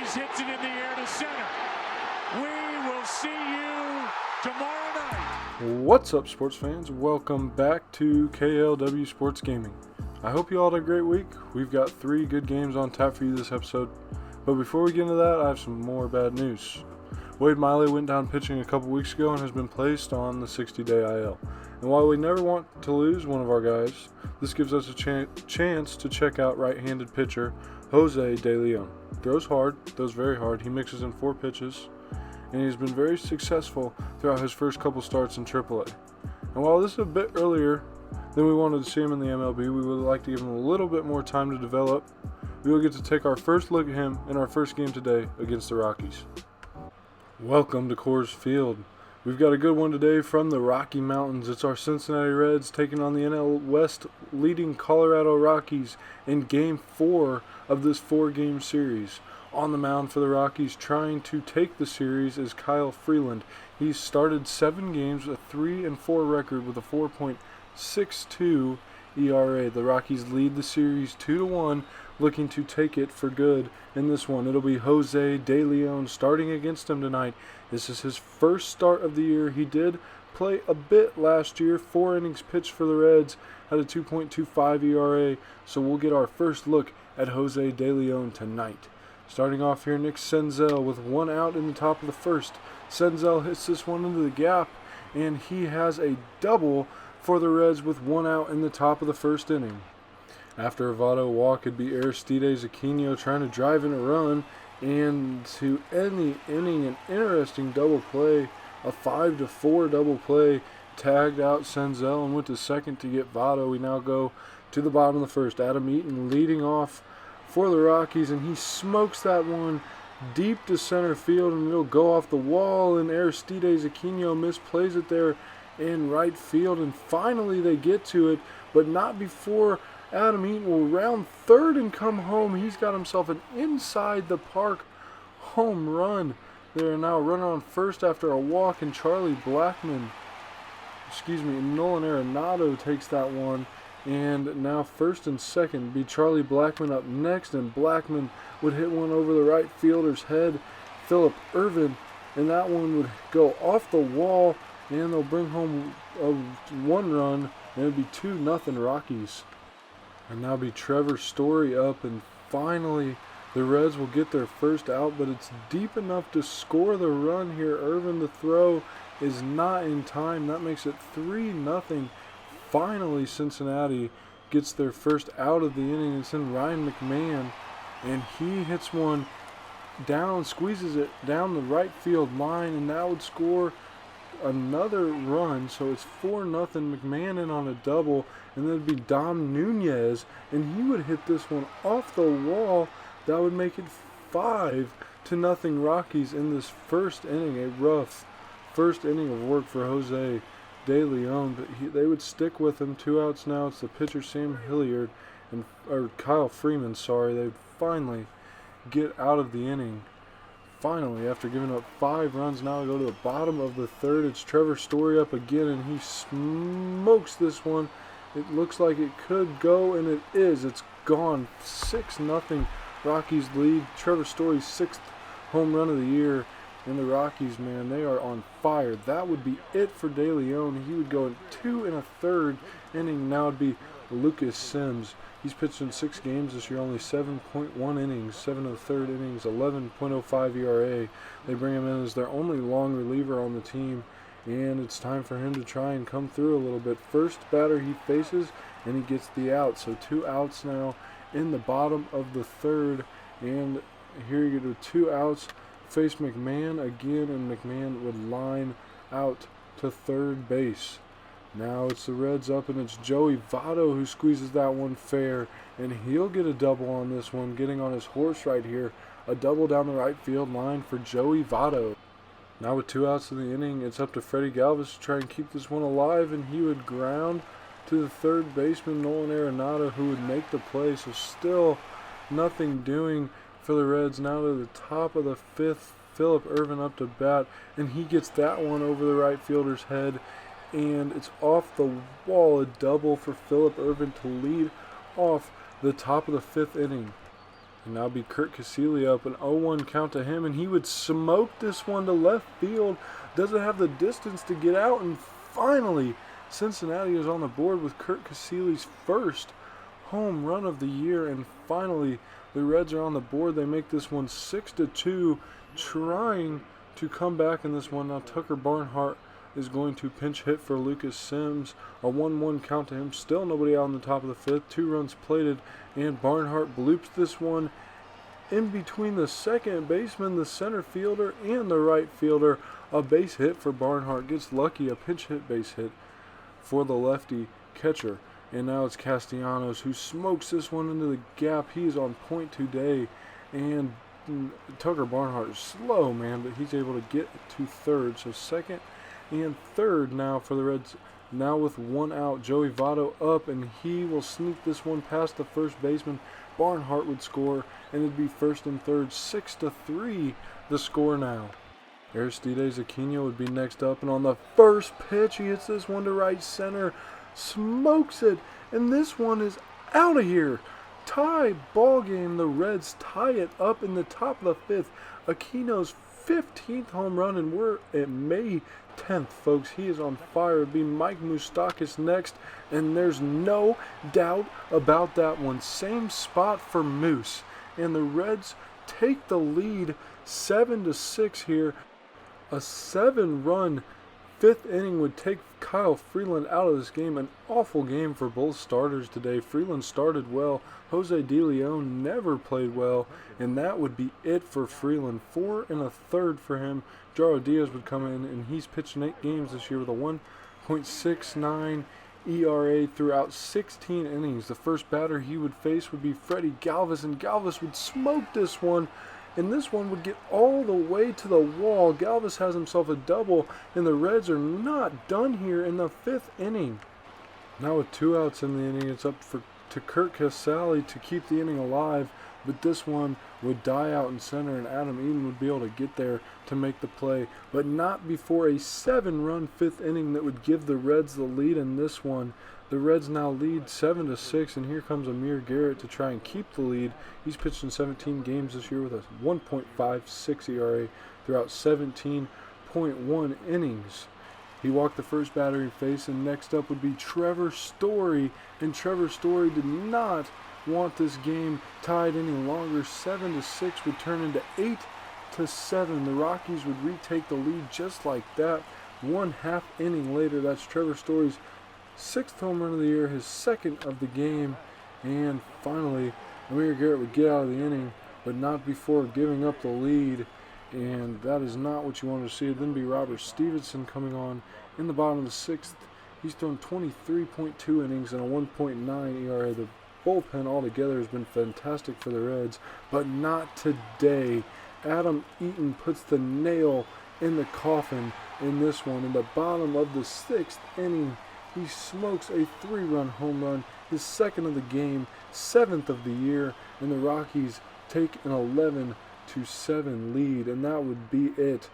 Rockies hits it in the air to center. We will see you tomorrow night. What's up, sports fans? Welcome back to KLW Sports Gaming. I hope you all had a great week. We've got 3 good games on tap for you this episode. But before we get into that, I have some more bad news. Wade Miley went down pitching a couple weeks ago and has been placed on the 60-day IL. And while we never want to lose one of our guys, this gives us a chance to check out right-handed pitcher Jose De Leon. Throws hard, throws very hard. He mixes in 4 pitches, and he's been very successful throughout his first couple starts in AAA. And while this is a bit earlier than we wanted to see him in the MLB, we would like to give him a little bit more time to develop. We will get to take our first look at him in our first game today against the Rockies. Welcome to Coors Field. We've got a good one today from the Rocky Mountains. It's our Cincinnati Reds taking on the NL West leading Colorado Rockies in Game 4 of this 4-game series. On the mound for the Rockies trying to take the series is Kyle Freeland. He's started 7 games, a 3-4 record with a 4.62 ERA. The Rockies lead the series 2-1, looking to take it for good in this one. It'll be Jose De Leon starting against him tonight. This is his first start of the year. He did play a bit last year, 4 innings pitched for the Reds, had a 2.25 ERA, so we'll get our first look at Jose De Leon tonight. Starting off here, Nick Senzel with 1 out in the top of the first. Senzel hits this one into the gap, and he has a double for the Reds with 1 out in the top of the first inning. After a Votto walk, it'd be Aristides Aquino trying to drive in a run, and to end the inning, an interesting double play, a 5-4 double play, tagged out Senzel and went to second to get Votto. We now go to the bottom of the first. Adam Eaton leading off for the Rockies, and he smokes that one deep to center field, and it'll go off the wall, and Aristides Aquino misplays it there in right field, and finally they get to it, but not before Adam Eaton will round third and come home. He's got himself an inside the park home run. They're now running on first after a walk, and Nolan Arenado takes that one. And now first and second be Charlie Blackmon up next, and Blackmon would hit one over the right fielder's head, Phillip Ervin, and that one would go off the wall, and they'll bring home a 1 run, and it'd be 2-0 Rockies. And now be Trevor Story up, and finally the Reds will get their first out, but it's deep enough to score the run here. Ervin, the throw is not in time. That makes it 3-0. Finally, Cincinnati gets their first out of the inning. It's in Ryan McMahon, and he hits one down, squeezes it down the right field line, and that would score another run. So it's 4-0. McMahon in on a double, and then it'd be Dom Nunez, and he would hit this one off the wall. That would make it 5-0 Rockies in this first inning. A rough first inning of work for Jose De Leon, but they would stick with him. 2 outs now. It's the pitcher Sam Hilliard or Kyle Freeman. They finally get out of the inning. Finally, after giving up 5 runs, now we go to the bottom of the third. It's Trevor Story up again, and he smokes this one. It looks like it could go, and it is. It's gone. 6-0 Rockies lead. Trevor Story's 6th home run of the year. And the Rockies, man, they are on fire. That would be it for De Leon. He would go in 2 1/3 inning. Now it'd be Lucas Sims. He's pitched in 6 games this year, only 7.1 innings, 7 1/3 innings, 11.05 ERA. They bring him in as their only long reliever on the team, and it's time for him to try and come through a little bit. First batter he faces, and he gets the out. So 2 outs now in the bottom of the third, and here you go to 2 outs. Face McMahon again, and McMahon would line out to third base. Now it's the Reds up, and it's Joey Votto who squeezes that one fair, and he'll get a double on this one, getting on his horse right here. A double down the right field line for Joey Votto. Now with 2 outs in the inning, it's up to Freddie Galvis to try and keep this one alive, and he would ground to the third baseman, Nolan Arenado, who would make the play. So still nothing doing for the Reds. Now to the top of the 5th, Phillip Ervin up to bat, and he gets that one over the right fielder's head, and it's off the wall. A double for Phillip Ervin to lead off the top of the 5th inning. And now be Kurt Casilli up, an 0-1 count to him, and he would smoke this one to left field. Doesn't have the distance to get out, and finally Cincinnati is on the board with Kurt Casilli's first home run of the year, and finally the Reds are on the board. They make this one 6-2, trying to come back in this one. Now Tucker Barnhart is going to pinch hit for Lucas Sims. A 1-1 count to him. Still nobody out in the top of the fifth. 2 runs plated, and Barnhart bloops this one in between the second baseman, the center fielder, and the right fielder. A base hit for Barnhart. Gets lucky, a pinch hit base hit for the lefty catcher. And now it's Castellanos who smokes this one into the gap. He is on point today. And Tucker Barnhart is slow, man, but he's able to get to third. So second and third now for the Reds. Now with 1 out, Joey Votto up, and he will sneak this one past the first baseman. Barnhart would score, and it'd be first and third. 6-3 the score now. Aristides Aquino would be next up, and on the first pitch, he hits this one to right center. Smokes it, and this one is out of here. Tie ball game. The Reds tie it up in the top of the fifth. Aquino's 15th home run, and we're at May 10th, folks. He is on fire. It'd be Mike Moustakas next, and there's no doubt about that one. Same spot for Moose, and the Reds take the lead 7-6 here. A 7-run 5th inning would take Kyle Freeland out of this game. An awful game for both starters today. Freeland started well. Jose De Leon never played well, and that would be it for Freeland. 4 1/3 for him. Jaro Diaz would come in, and he's pitched in 8 games this year with a 1.69 ERA throughout 16 innings. The first batter he would face would be Freddie Galvis, and Galvis would smoke this one, and this one would get all the way to the wall. Galvis has himself a double, and the Reds are not done here in the 5th inning. Now with 2 outs in the inning, it's up to Kurt Casilli to keep the inning alive, but this one would die out in center, and Adam Eaton would be able to get there to make the play, but not before a 7-run 5th inning that would give the Reds the lead in this one. The Reds now lead 7-6, and here comes Amir Garrett to try and keep the lead. He's pitched in 17 games this year with a 1.56 ERA throughout 17.1 innings. He walked the first batter he faced, and next up would be Trevor Story, and Trevor Story did not want this game tied any longer. 7-6 would turn into 8-7. The Rockies would retake the lead just like that. 1/2 inning later, that's Trevor Story's 6th home run of the year, his 2nd of the game, and finally Amir Garrett would get out of the inning, but not before giving up the lead, and that is not what you want to see. Then be Robert Stevenson coming on in the bottom of the 6th. He's thrown 23.2 innings and a 1.9 ERA. The bullpen altogether has been fantastic for the Reds, but not today. Adam Eaton puts the nail in the coffin in this one. In the bottom of the 6th inning, he smokes a 3-run home run, his 2nd of the game, 7th of the year, and the Rockies take an 11-7 lead, and that would be it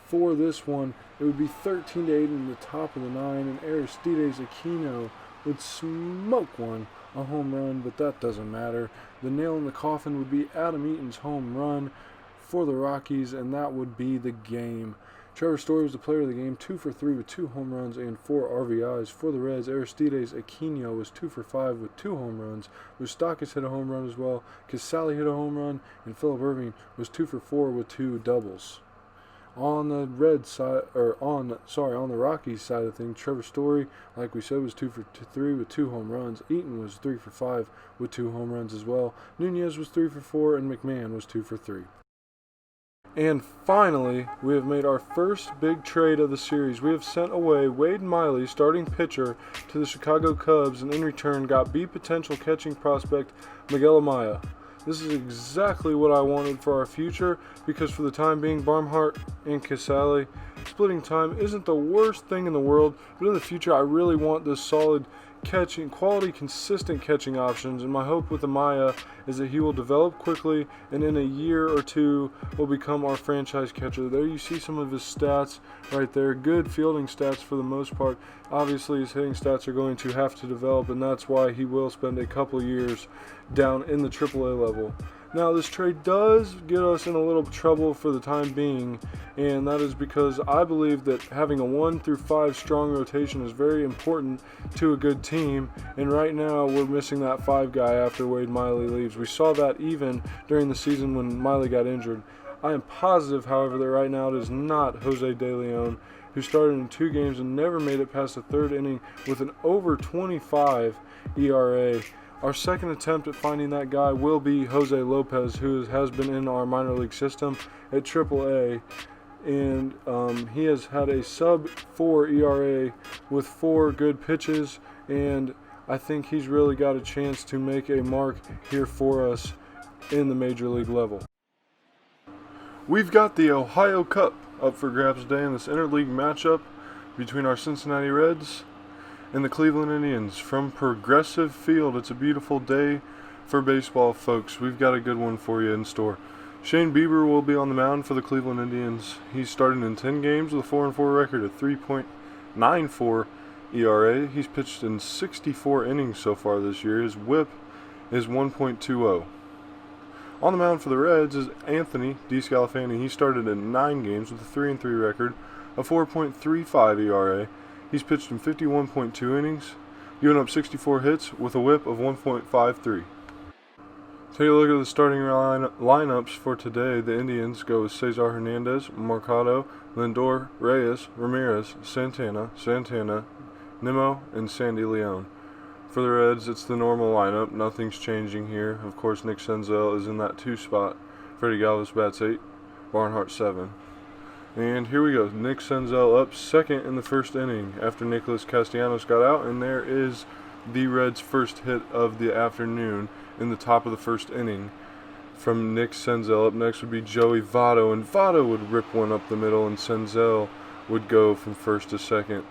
for this one. It would be 13-8 in the top of the 9, and Aristides Aquino would smoke one, a home run, but that doesn't matter. The nail in the coffin would be Adam Eaton's home run for the Rockies, and that would be the game. Trevor Story was the player of the game, 2 for 3 with 2 home runs and 4 RBIs. For the Reds, Aristides Aquino was 2 for 5 with 2 home runs. Moustakas hit a home run as well. Casilli hit a home run, and Phillip Erving was 2 for 4 with 2 doubles. On the Reds side, on the Rockies side of things, Trevor Story, like we said, was 2 for 3 with 2 home runs. Eaton was 3 for 5 with 2 home runs as well. Nunez was 3 for 4, and McMahon was 2 for 3. And finally, we have made our first big trade of the series. We have sent away Wade Miley, starting pitcher, to the Chicago Cubs, and in return got B potential catching prospect Miguel Amaya. This is exactly what I wanted for our future, because for the time being, Barnhart and Casilli, splitting time isn't the worst thing in the world, but in the future I really want this solid catching, quality, consistent catching options, and my hope with Amaya is that he will develop quickly and in a year or 2 will become our franchise catcher. There you see some of his stats right there. Good fielding stats for the most part. Obviously his hitting stats are going to have to develop, and that's why he will spend a couple years down in the AAA level. Now, this trade does get us in a little trouble for the time being, and that is because I believe that having a 1 through 5 strong rotation is very important to a good team, and right now we're missing that 5 guy after Wade Miley leaves. We saw that even during the season when Miley got injured. I am positive, however, that right now it is not Jose De Leon, who started in 2 games and never made it past the 3rd inning with an over 25 ERA. Our second attempt at finding that guy will be Jose Lopez, who has been in our minor league system at AAA, and he has had a sub-4 ERA with 4 good pitches, and I think he's really got a chance to make a mark here for us in the major league level. We've got the Ohio Cup up for grabs today in this interleague matchup between our Cincinnati Reds and the Cleveland Indians from Progressive Field. It's a beautiful day for baseball, folks. We've got a good one for you in store. Shane Bieber will be on the mound for the Cleveland Indians. He's started in 10 games with a 4-4 record, a 3.94 ERA. He's pitched in 64 innings so far this year. His whip is 1.20. On the mound for the Reds is Anthony DeScalafani. He started in 9 games with a 3-3 record, a 4.35 ERA. He's pitched in 51.2 innings, giving up 64 hits with a whip of 1.53. Take a look at the starting lineups for today. The Indians go with Cesar Hernandez, Mercado, Lindor, Reyes, Ramirez, Santana, Nimmo, and Sandy Leon. For the Reds, it's the normal lineup. Nothing's changing here. Of course, Nick Senzel is in that 2 spot. Freddie Galvis bats 8, Barnhart 7. And here we go. Nick Senzel up second in the 1st inning after Nicholas Castellanos got out, and there is the Reds' first hit of the afternoon in the top of the 1st inning from Nick Senzel. Up next would be Joey Votto, and Votto would rip one up the middle, and Senzel would go from 1st to 2nd.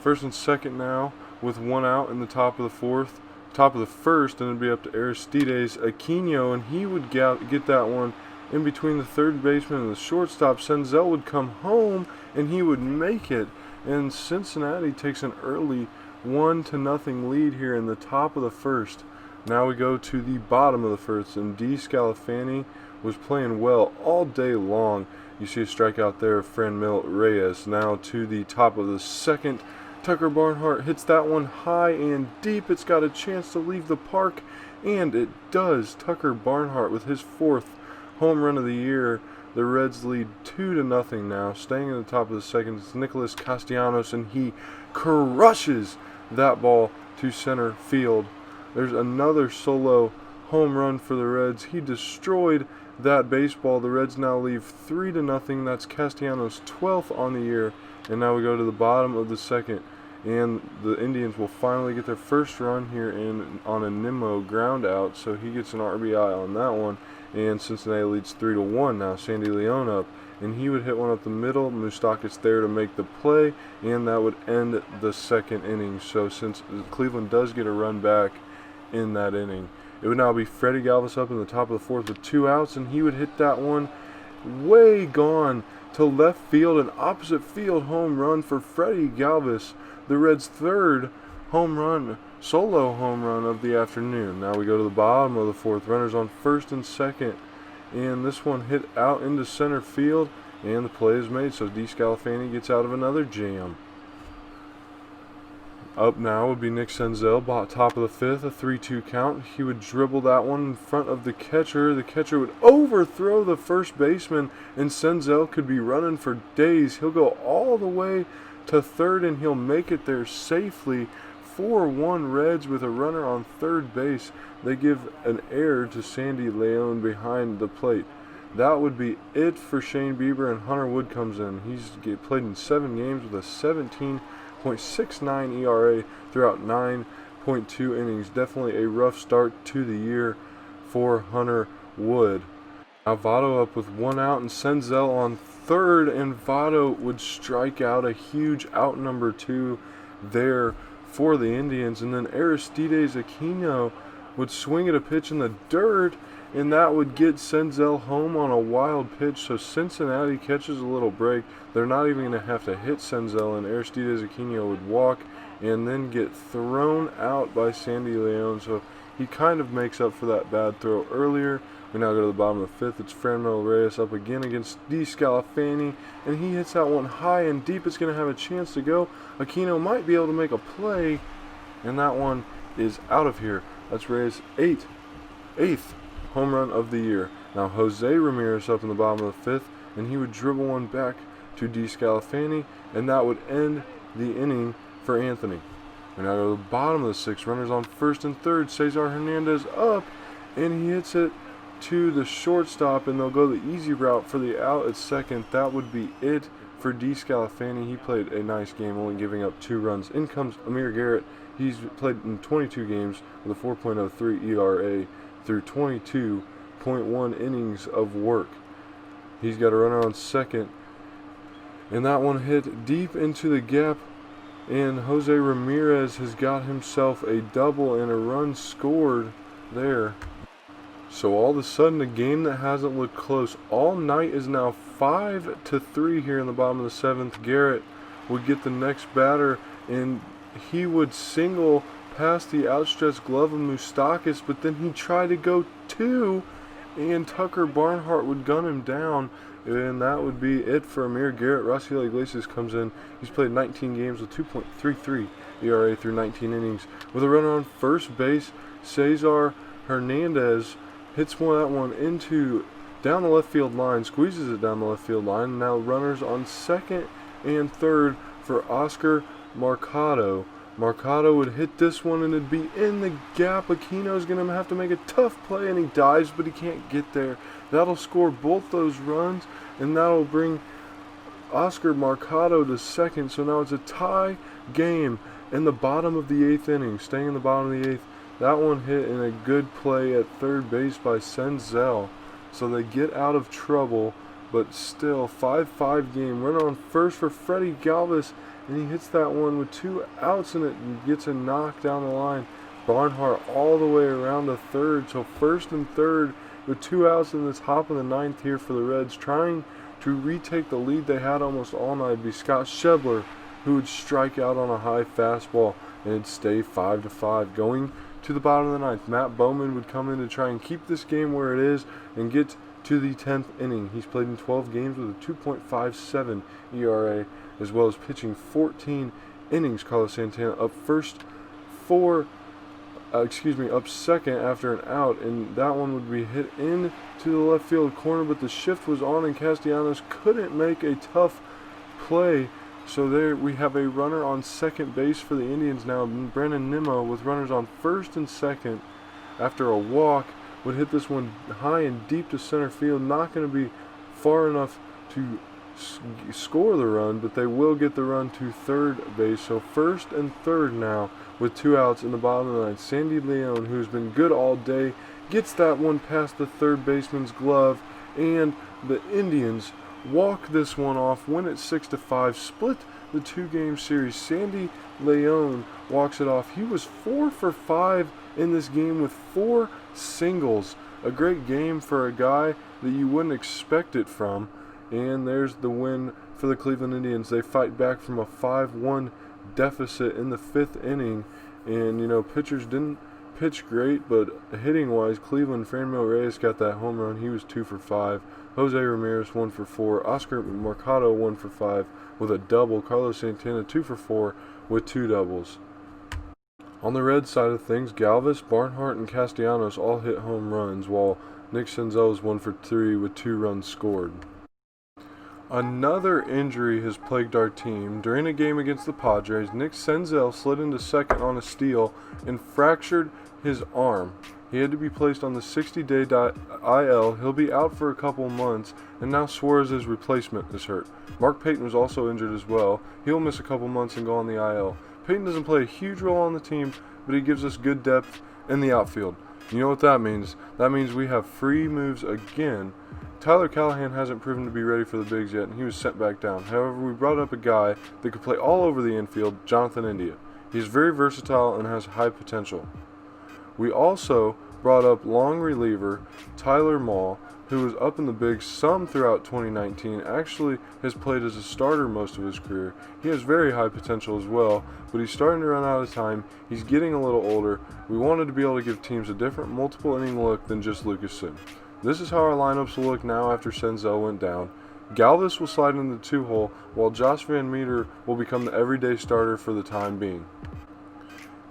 1st and 2nd now with 1 out in the top of the 1st, and it'd be up to Aristides Aquino, and he would get that one in between the 3rd baseman and the shortstop. Senzel would come home and he would make it, and Cincinnati takes an early 1-0 lead here in the top of the 1st. Now we go to the bottom of the 1st, and DeScalafani was playing well all day long. You see a strikeout there of Franmil Reyes. Now to the top of the 2nd, Tucker Barnhart hits that one high and deep. It's got a chance to leave the park, and it does. Tucker Barnhart with his 4th home run of the year. The Reds lead 2-0 now. Staying in the top of the 2nd is Nicholas Castellanos, and he crushes that ball to center field. There's another solo home run for the Reds. He destroyed that baseball. The Reds now lead 3-0. That's Castellanos' 12th on the year. And now we go to the bottom of the 2nd, and the Indians will finally get their first run here on a Nimmo ground out, so he gets an RBI on that one. And Cincinnati leads 3-1 now. Sandy Leon up, and he would hit one up the middle. Moustakas there to make the play, and that would end the 2nd inning. So since Cleveland does get a run back in that inning, it would now be Freddie Galvis up in the top of the 4th with 2 outs, and he would hit that one way gone to left field, an opposite field home run for Freddie Galvis, the Reds' 3rd solo home run of the afternoon. Now we go to the bottom of the 4th. Runners on 1st and 2nd, and this one hit out into center field, and the play is made, so DeScalafani gets out of another jam. Up now would be Nick Senzel, top of the 5th, a 3-2 count. He would dribble that one in front of the catcher. The catcher would overthrow the first baseman, and Senzel could be running for days. He'll go all the way to 3rd, and he'll make it there safely. 4-1 Reds with a runner on 3rd base. They give an error to Sandy Leon behind the plate. That would be it for Shane Bieber, and Hunter Wood comes in. He's played in 7 games with a 17.69 ERA throughout 9.2 innings. Definitely a rough start to the year for Hunter Wood. Now Votto up with 1 out, and Senzel on 3rd, and Votto would strike out, a huge out number 2 there for the Indians. And then Aristides Aquino would swing at a pitch in the dirt, and that would get Senzel home on a wild pitch. So Cincinnati catches a little break. They're not even going to have to hit Senzel, and Aristides Aquino would walk and then get thrown out by Sandy Leon. So he kind of makes up for that bad throw earlier. We now go to the bottom of the 5th. It's Franmil Reyes up again against DeScalafani, and he hits that one high and deep. It's going to have a chance to go. Aquino might be able to make a play, and that one is out of here. That's Reyes' eighth home run of the year. Now Jose Ramirez up in the bottom of the 5th, and he would dribble one back to DeScalafani, and that would end the inning for Anthony. We now go to the bottom of the 6th. Runners on 1st and 3rd. Cesar Hernandez up, and he hits it to the shortstop, and they'll go the easy route for the out at 2nd. That would be it for DeScalafani. He played a nice game, only giving up 2 runs. In comes Amir Garrett. He's played in 22 games with a 4.03 ERA through 22.1 innings of work. He's got a runner on 2nd, and that one hit deep into the gap, and Jose Ramirez has got himself a double and a run scored there. So all of a sudden, a game that hasn't looked close all night is now 5-3 here in the bottom of the 7th. Garrett would get the next batter, and he would single past the outstretched glove of Moustakas, but then he tried to go 2, and Tucker Barnhart would gun him down, and that would be it for Amir Garrett. Raciel Iglesias comes in. He's played 19 games with 2.33 ERA through 19 innings. With a runner on first base, Cesar Hernandez hits that one into down the left field line, squeezes it down the left field line. Now runners on 2nd and 3rd for Oscar Mercado. Mercado would hit this one, and it'd be in the gap. Aquino's going to have to make a tough play, and he dives, but he can't get there. That'll score both those runs, and that'll bring Oscar Mercado to 2nd. So now it's a tie game in the bottom of the 8th inning. Staying in the bottom of the 8th. That one hit in a good play at 3rd base by Senzel. So they get out of trouble, but still 5-5 game. Runner on 1st for Freddie Galvis, and he hits that one with 2 outs, and it gets a knock down the line. Barnhart all the way around to 3rd. So 1st and 3rd with 2 outs in this top of the 9th here for the Reds, trying to retake the lead they had almost all night. It'd be Scott Schebler who would strike out on a high fastball, and it'd stay 5-5. Going to the bottom of the 9th, Matt Bowman would come in to try and keep this game where it is and get to the 10th inning. He's played in 12 games with a 2.57 ERA, as well as pitching 14 innings. Carlos Santana up up 2nd after an out, and that one would be hit into the left field corner, but the shift was on, and Castellanos couldn't make a tough play. So there we have a runner on 2nd base for the Indians now. Brandon Nimmo with runners on 1st and 2nd after a walk would hit this one high and deep to center field. Not going to be far enough to score the run, but they will get the run to 3rd base. So 1st and 3rd now with 2 outs in the bottom of the 9th. Sandy Leon, who's been good all day, gets that one past the 3rd baseman's glove, and the Indians walk this one off, win it 6-5, split the 2-game series. Sandy Leon walks it off. He was 4 for 5 in this game with 4 singles. A great game for a guy that you wouldn't expect it from. And there's the win for the Cleveland Indians. They fight back from a 5-1 deficit in the 5th inning. And, pitchers didn't pitch great, but hitting-wise, Cleveland, Franmil Reyes got that home run. He was 2 for 5. Jose Ramirez 1 for 4. Oscar Mercado 1 for 5 with a double. Carlos Santana 2 for 4 with 2 doubles. On the Red side of things, Galvis, Barnhart, and Castellanos all hit home runs, while Nick Senzel was 1 for 3 with 2 runs scored. Another injury has plagued our team. During a game against the Padres, Nick Senzel slid into 2nd on a steal and fractured his arm. He had to be placed on the 60-day IL. He'll be out for a couple months, and now Suarez's replacement is hurt. Mark Payton was also injured as well. He'll miss a couple months and go on the IL. Payton doesn't play a huge role on the team, but he gives us good depth in the outfield. You know what that means? That means we have free moves again. Tyler Callahan hasn't proven to be ready for the bigs yet, and he was sent back down. However, we brought up a guy that could play all over the infield, Jonathan India. He's very versatile and has high potential. We also brought up long reliever Tyler Mahl, who was up in the bigs some throughout 2019, actually has played as a starter most of his career. He has very high potential as well, but he's starting to run out of time. He's getting a little older. We wanted to be able to give teams a different multiple inning look than just Lucas Sims. This is how our lineups will look now after Senzel went down. Galvis will slide in the 2-hole, while Josh Van Meter will become the everyday starter for the time being.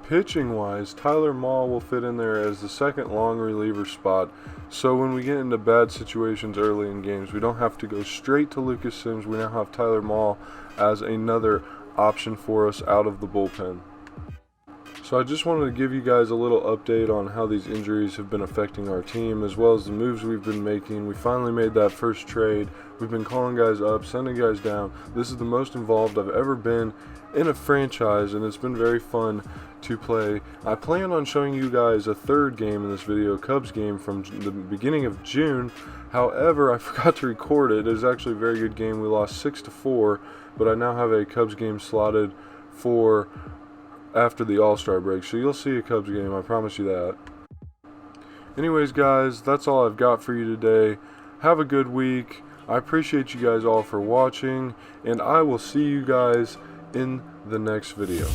Pitching-wise, Tyler Mahle will fit in there as the second long reliever spot, so when we get into bad situations early in games, we don't have to go straight to Lucas Sims. We now have Tyler Mahle as another option for us out of the bullpen. So I just wanted to give you guys a little update on how these injuries have been affecting our team, as well as the moves we've been making. We finally made that first trade. We've been calling guys up, sending guys down. This is the most involved I've ever been in a franchise, and it's been very fun to play. I plan on showing you guys a third game in this video, Cubs game from the beginning of June. However, I forgot to record it. It was actually a very good game. We lost 6-4, but I now have a Cubs game slotted for after the All-Star break, so you'll see a Cubs game, I promise you that. Anyways guys, that's all I've got for you today. Have a good week. I appreciate you guys all for watching, and I will see you guys in the next video.